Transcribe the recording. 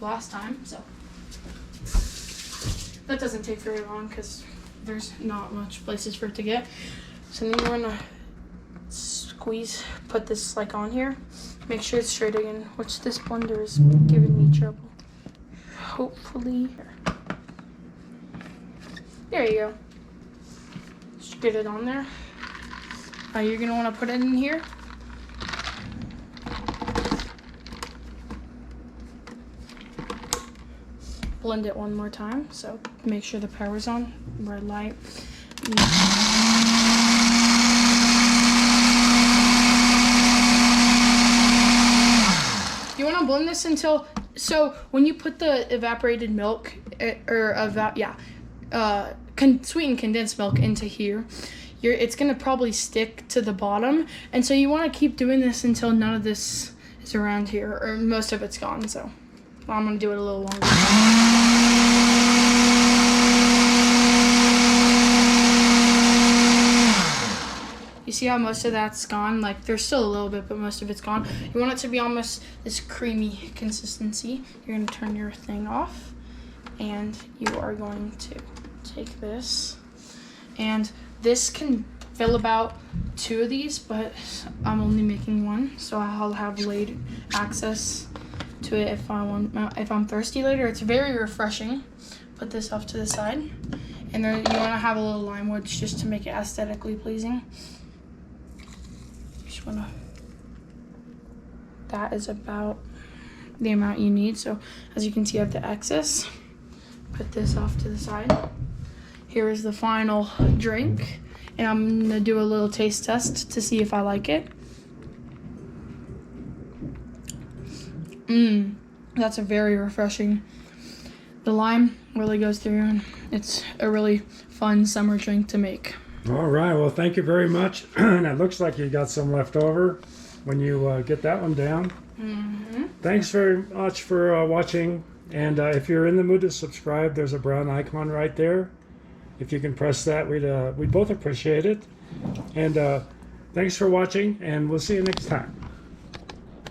last time, so that doesn't take very long because there's not much places for it to get. So then you're gonna squeeze, put this like on here, make sure it's straight again, which this blender is giving me trouble. Hopefully, there you go. Just get it on there. You're gonna want to put it in here. Blend it one more time, so make sure the power's on, red light. You want to blend this until, so when you put the evaporated milk, sweetened condensed milk into here, it's gonna probably stick to the bottom, and so you want to keep doing this until none of this is around here, or most of it's gone. So I'm gonna do it a little longer. You see how most of that's gone? Like, there's still a little bit, but most of it's gone. You want it to be almost this creamy consistency. You're gonna turn your thing off, and you are going to take this, and this can fill about 2 of these, but I'm only making 1, so I'll have later access to it if I'm thirsty later. It's very refreshing. Put this off to the side, and then you want to have a little lime wedge just to make it aesthetically pleasing. Just want to. That is about the amount you need. So as you can see, I have the excess. Put this off to the side. Here is the final drink, and I'm gonna do a little taste test to see if I like it. That's a very refreshing. The lime really goes through, and it's a really fun summer drink to make. All right, well, thank you very much. And it looks like you got some left over when you get that one down. Thanks very much for watching, and if you're in the mood to subscribe, there's a brown icon right there. If you can press that, we'd both appreciate it. And thanks for watching, and we'll see you next time.